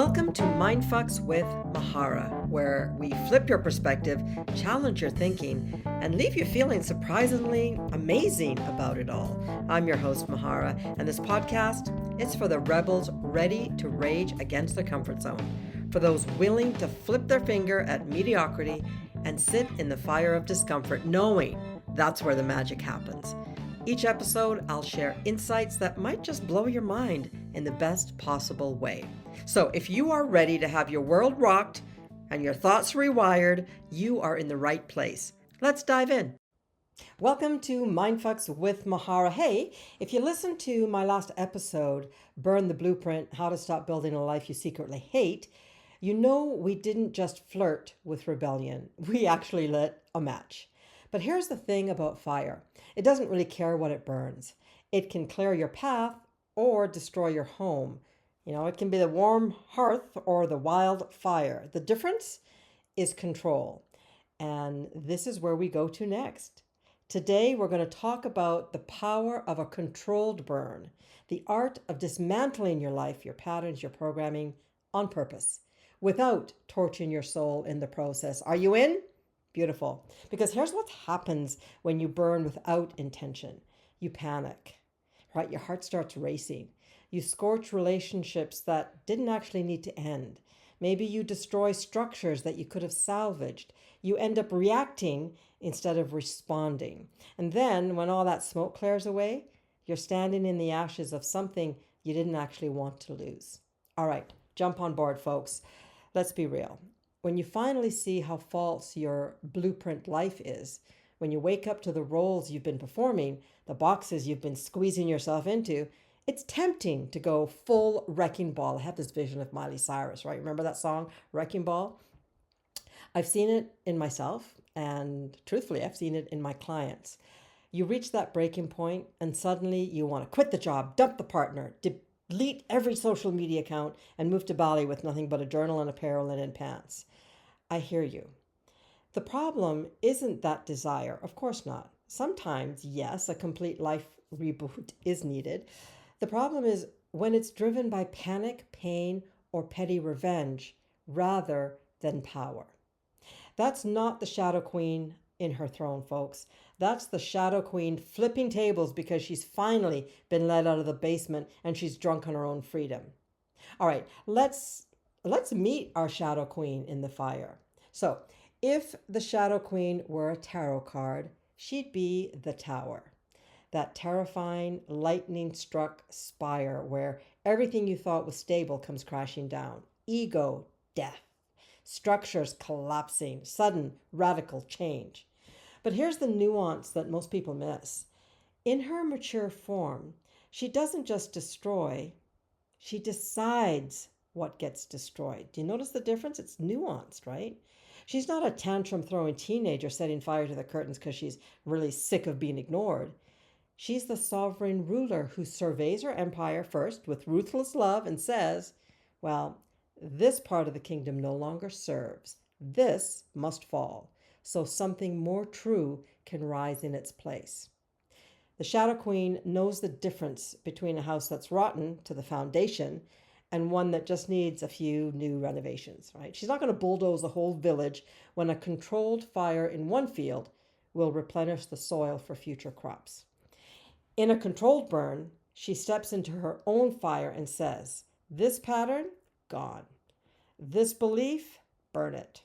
Welcome to Mindfucks with Mahara, where we flip your perspective, challenge your thinking, and leave you feeling surprisingly amazing about it all. I'm your host, Mahara, and this podcast is for the rebels ready to rage against their comfort zone, for those willing to flip their finger at mediocrity and sit in the fire of discomfort, knowing that's where the magic happens. Each episode, I'll share insights that might just blow your mind in the best possible way. So if you are ready to have your world rocked and your thoughts rewired, you are in the right place. Let's dive in. Welcome to Mindfucks with Mahara. Hey, if you listened to my last episode, Burn the Blueprint, How to Stop Building a Life You Secretly Hate, you know we didn't just flirt with rebellion. We actually lit a match. But here's the thing about fire. It doesn't really care what it burns. It can clear your path or destroy your home. You know, it can be the warm hearth or the wild fire. The difference is control. And this is where we go to next. Today, we're going to talk about the power of a controlled burn, the art of dismantling your life, your patterns, your programming on purpose, without torturing your soul in the process. Are you in? Beautiful. Because here's what happens when you burn without intention. You panic, right? Your heart starts racing. You scorch relationships that didn't actually need to end. Maybe you destroy structures that you could have salvaged. You end up reacting instead of responding. And then when all that smoke clears away, you're standing in the ashes of something you didn't actually want to lose. All right, jump on board, folks. Let's be real. When you finally see how false your blueprint life is, when you wake up to the roles you've been performing, the boxes you've been squeezing yourself into, it's tempting to go full wrecking ball. I have this vision of Miley Cyrus, right? Remember that song, Wrecking Ball? I've seen it in myself, and truthfully, I've seen it in my clients. You reach that breaking point, and suddenly you want to quit the job, dump the partner, delete every social media account, and move to Bali with nothing but a journal and a pair of linen pants. I hear you. The problem isn't that desire. Of course not. Sometimes, yes, a complete life reboot is needed. The problem is when it's driven by panic, pain, or petty revenge rather than power. That's not the Shadow Queen in her throne, folks. That's the Shadow Queen flipping tables because she's finally been let out of the basement and she's drunk on her own freedom. All right, let's meet our Shadow Queen in the fire. So, if the Shadow Queen were a tarot card, she'd be the Tower. That terrifying, lightning-struck spire where everything you thought was stable comes crashing down. Ego, death. Structures collapsing. Sudden, radical change. But here's the nuance that most people miss. In her mature form, she doesn't just destroy, she decides what gets destroyed. Do you notice the difference? It's nuanced, right? She's not a tantrum-throwing teenager setting fire to the curtains because she's really sick of being ignored. She's the sovereign ruler who surveys her empire first with ruthless love and says, well, this part of the kingdom no longer serves. This must fall, so something more true can rise in its place. The Shadow Queen knows the difference between a house that's rotten to the foundation and one that just needs a few new renovations, right? She's not going to bulldoze the whole village when a controlled fire in one field will replenish the soil for future crops. In a controlled burn, she steps into her own fire and says, this pattern, gone. This belief, burn it.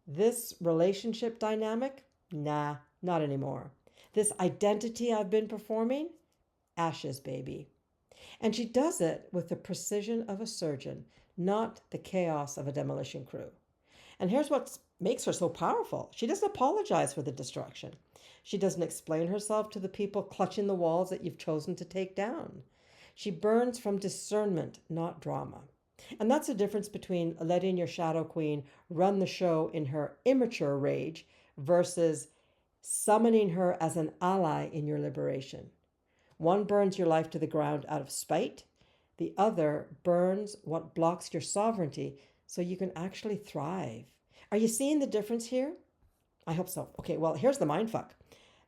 This relationship dynamic, nah, not anymore. This identity I've been performing, ashes, baby. And she does it with the precision of a surgeon, not the chaos of a demolition crew. And here's what makes her so powerful. She doesn't apologize for the destruction. She doesn't explain herself to the people clutching the walls that you've chosen to take down. She burns from discernment, not drama. And that's the difference between letting your Shadow Queen run the show in her immature rage versus summoning her as an ally in your liberation. One burns your life to the ground out of spite. The other burns what blocks your sovereignty so you can actually thrive. Are you seeing the difference here? I hope so. Okay, well, here's the mindfuck.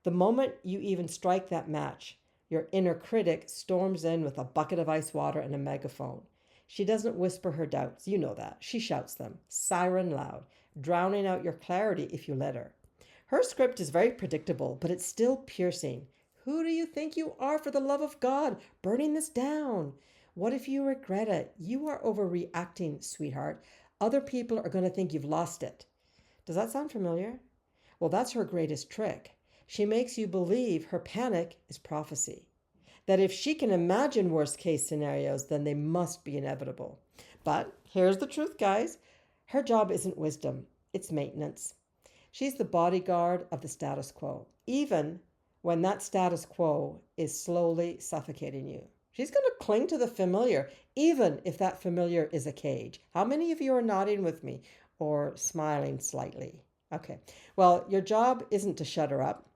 The moment you even strike that match, your inner critic storms in with a bucket of ice water and a megaphone. She doesn't whisper her doubts. You know that. She shouts them, siren loud, drowning out your clarity if you let her. Her script is very predictable, but it's still piercing. Who do you think you are, for the love of God, burning this down? What if you regret it? You are overreacting, sweetheart. Other people are going to think you've lost it. Does that sound familiar? Well, that's her greatest trick. She makes you believe her panic is prophecy. That if she can imagine worst case scenarios, then they must be inevitable. But here's the truth, guys. Her job isn't wisdom, it's maintenance. She's the bodyguard of the status quo, even when that status quo is slowly suffocating you. She's going to cling to the familiar, even if that familiar is a cage. How many of you are nodding with me or smiling slightly? Okay. Well, your job isn't to shut her up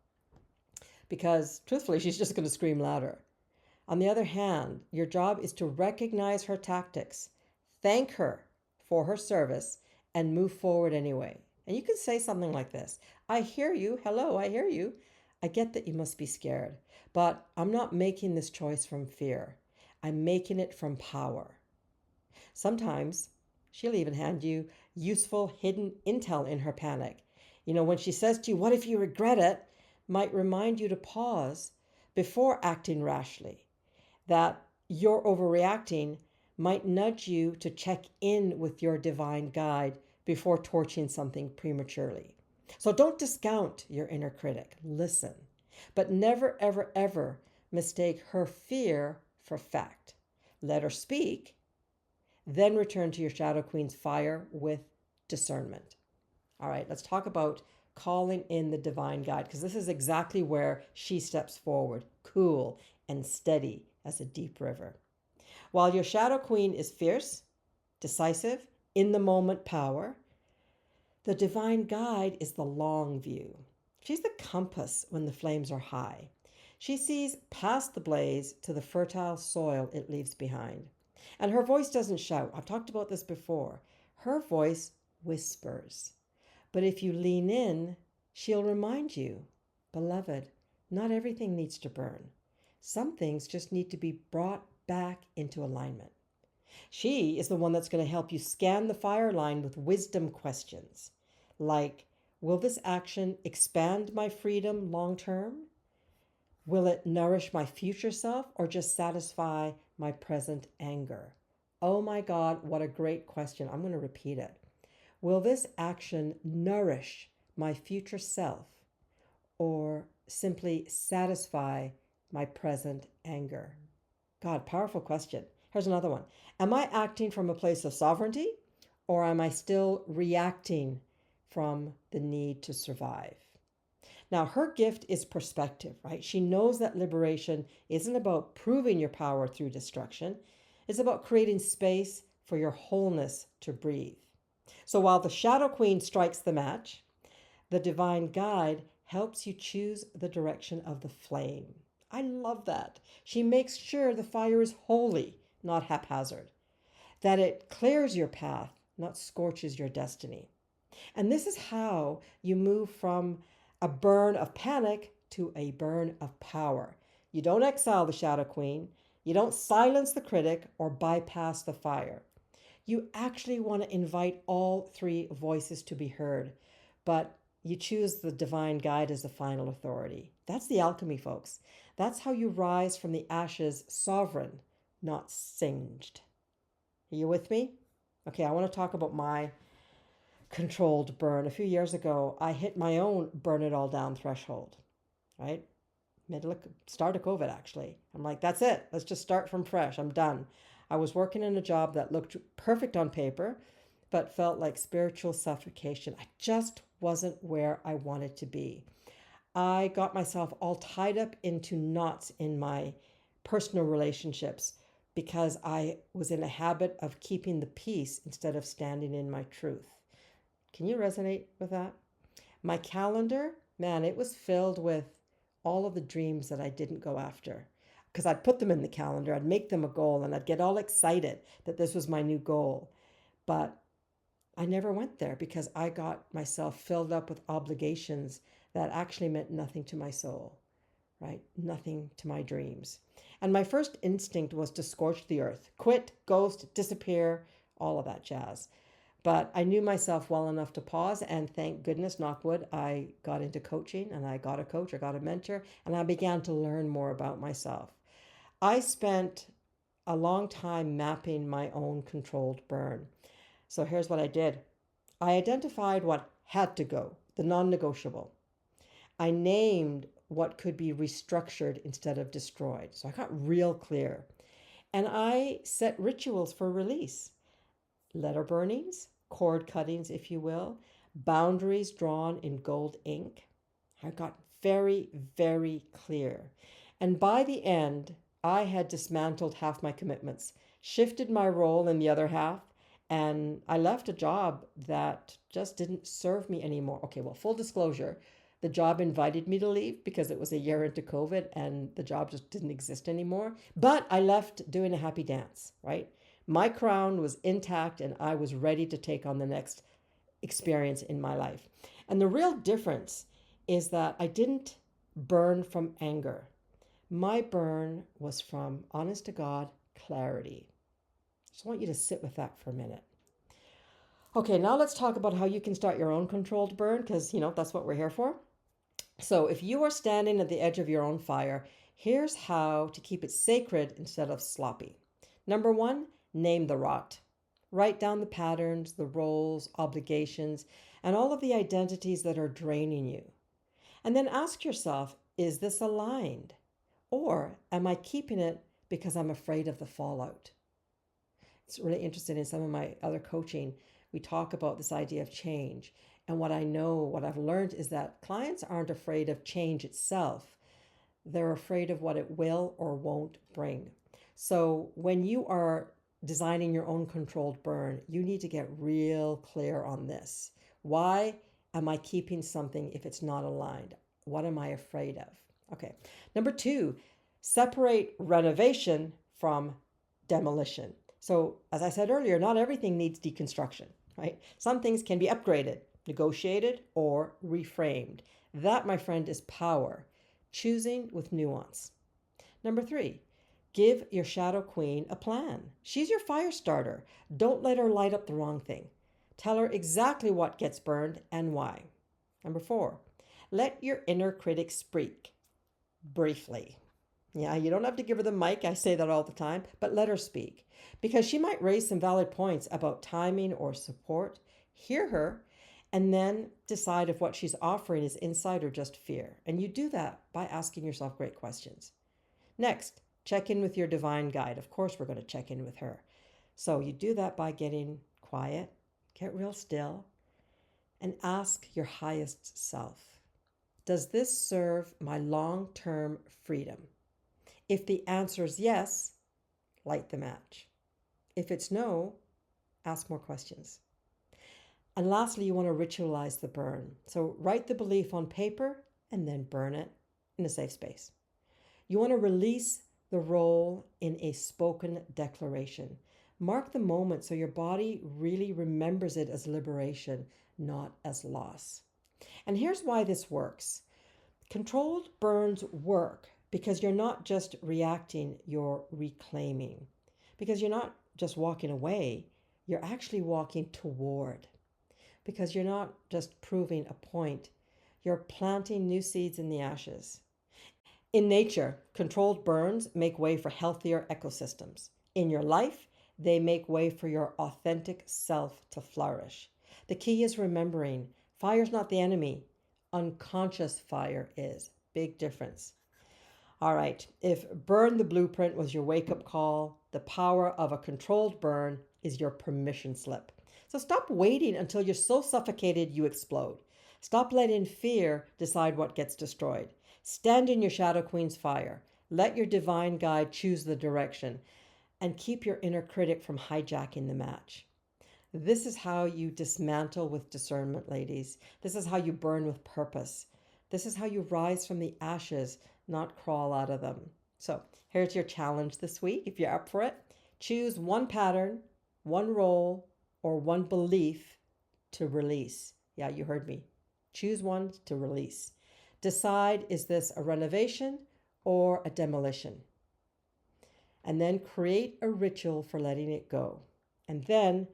because, truthfully, she's just going to scream louder. On the other hand, your job is to recognize her tactics, thank her for her service, and move forward anyway. And you can say something like this: I hear you. Hello, I hear you. I get that you must be scared, but I'm not making this choice from fear. I'm making it from power. Sometimes she'll even hand you useful hidden intel in her panic. When she says to you, what if you regret it, might remind you to pause before acting rashly. That your overreacting might nudge you to check in with your divine guide before torching something prematurely. So don't discount your inner critic. Listen, but never, ever, ever mistake her fear for fact. Let her speak, then return to your Shadow Queen's fire with discernment. All right, let's talk about calling in the divine guide, because this is exactly where she steps forward, cool and steady as a deep river. While your Shadow Queen is fierce, decisive, in the moment power, the divine guide is the long view. She's the compass when the flames are high. She sees past the blaze to the fertile soil it leaves behind. And her voice doesn't shout. I've talked about this before. Her voice whispers. But if you lean in, she'll remind you, beloved, not everything needs to burn. Some things just need to be brought back into alignment. She is the one that's going to help you scan the fire line with wisdom questions. Like, will this action expand my freedom long term? Will it nourish my future self or just satisfy my present anger? Oh my God, what a great question. I'm going to repeat it. Will this action nourish my future self or simply satisfy my present anger? God, powerful question. Here's another one. Am I acting from a place of sovereignty, or am I still reacting from the need to survive? Now, her gift is perspective, right? She knows that liberation isn't about proving your power through destruction. It's about creating space for your wholeness to breathe. So while the Shadow Queen strikes the match, the divine guide helps you choose the direction of the flame. I love that. She makes sure the fire is holy, not haphazard. That it clears your path, not scorches your destiny. And this is how you move from a burn of panic to a burn of power. You don't exile the Shadow Queen. You don't silence the critic or bypass the fire. You actually want to invite all three voices to be heard, but you choose the divine guide as the final authority. That's the alchemy, folks. That's how you rise from the ashes sovereign, not singed. Are you with me? Okay, I want to talk about my controlled burn. A few years ago, I hit my own burn it all down threshold, right? Start of COVID, actually. I'm like, that's it. Let's just start from fresh. I'm done. I was working in a job that looked perfect on paper, but felt like spiritual suffocation. I just wasn't where I wanted to be. I got myself all tied up into knots in my personal relationships because I was in a habit of keeping the peace instead of standing in my truth. Can you resonate with that? My calendar, man, it was filled with all of the dreams that I didn't go after, because I'd put them in the calendar, I'd make them a goal, and I'd get all excited that this was my new goal. But I never went there because I got myself filled up with obligations that actually meant nothing to my soul. right? Nothing to my dreams. And my first instinct was to scorch the earth, quit, ghost, disappear, all of that jazz. But I knew myself well enough to pause, and thank goodness, knock wood, I got into coaching and I got a coach, I got a mentor, and I began to learn more about myself. I spent a long time mapping my own controlled burn. So here's what I did. I identified what had to go, the non negotiable. I named what could be restructured instead of destroyed. So I got real clear. And I set rituals for release, letter burnings, cord cuttings, if you will, boundaries drawn in gold ink. I got very, very clear. And by the end, I had dismantled half my commitments, shifted my role in the other half, and I left a job that just didn't serve me anymore. Okay, well, full disclosure, the job invited me to leave because it was a year into COVID and the job just didn't exist anymore. But I left doing a happy dance, right? My crown was intact and I was ready to take on the next experience in my life. And the real difference is that I didn't burn from anger. My burn was from, honest to God, clarity. Just want you to sit with that for a minute. Okay, now let's talk about how you can start your own controlled burn, because, that's what we're here for. So if you are standing at the edge of your own fire, here's how to keep it sacred instead of sloppy. Number one, name the rot. Write down the patterns, the roles, obligations, and all of the identities that are draining you. And then ask yourself, is this aligned? Or am I keeping it because I'm afraid of the fallout? It's really interesting. In some of my other coaching, we talk about this idea of change. And what I've learned is that clients aren't afraid of change itself. They're afraid of what it will or won't bring. So when you are designing your own controlled burn, you need to get real clear on this. Why am I keeping something if it's not aligned? What am I afraid of? Okay. Number two, separate renovation from demolition. So as I said earlier, not everything needs deconstruction, right? Some things can be upgraded, negotiated, or reframed. That, my friend, is power. Choosing with nuance. Number three, give your shadow queen a plan. She's your fire starter. Don't let her light up the wrong thing. Tell her exactly what gets burned and why. Number four, let your inner critic speak briefly. Yeah, you don't have to give her the mic. I say that all the time, but let her speak because she might raise some valid points about timing or support. Hear her and then decide if what she's offering is insight or just fear. And you do that by asking yourself great questions. Next, check in with your divine guide. Of course, we're going to check in with her. So you do that by getting quiet, get real still, and ask your highest self, does this serve my long-term freedom? If the answer is yes, light the match. If it's no, ask more questions. And lastly, you want to ritualize the burn. So write the belief on paper and then burn it in a safe space. You want to release the role in a spoken declaration. Mark the moment so your body really remembers it as liberation, not as loss. And here's why this works. Controlled burns work because you're not just reacting, you're reclaiming. Because you're not just walking away, you're actually walking toward. Because you're not just proving a point, you're planting new seeds in the ashes. In nature, controlled burns make way for healthier ecosystems. In your life, they make way for your authentic self to flourish. The key is remembering, fire's not the enemy. Unconscious fire is. Big difference. All right, if burn the blueprint was your wake-up call, the power of a controlled burn is your permission slip. So stop waiting until you're so suffocated you explode. Stop letting fear decide what gets destroyed. Stand in your shadow queen's fire. Let your divine guide choose the direction and keep your inner critic from hijacking the match. This is how you dismantle with discernment, ladies. This is how you burn with purpose. This is how you rise from the ashes, not crawl out of them. So here's your challenge this week. If you're up for it, choose one pattern, one role, or one belief to release. Yeah, you heard me. Choose one to release. Decide, is this a renovation or a demolition. And then create a ritual for letting it go. And then,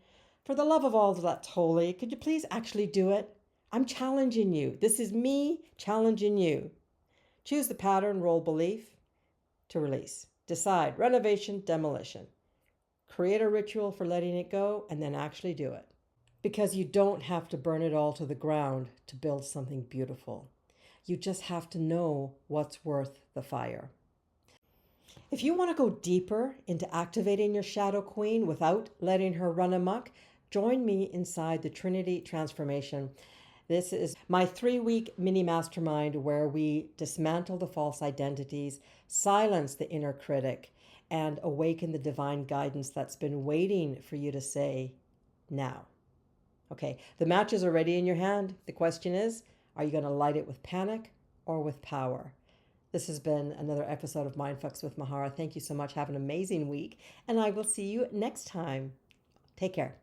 for the love of all that's holy, could you please actually do it? I'm challenging you. This is me challenging you. Choose the pattern, role, belief to release. Decide renovation, demolition. Create a ritual for letting it go, and then actually do it. Because you don't have to burn it all to the ground to build something beautiful. You just have to know what's worth the fire. If you want to go deeper into activating your Shadow Queen without letting her run amok, join me inside the Trinity Transformation. This is my 3-week mini mastermind where we dismantle the false identities, silence the inner critic, and awaken the divine guidance that's been waiting for you to say now. Okay, the match is already in your hand. The question is, are you going to light it with panic or with power? This has been another episode of Mindfucks with Mahara. Thank you so much. Have an amazing week, and I will see you next time. Take care.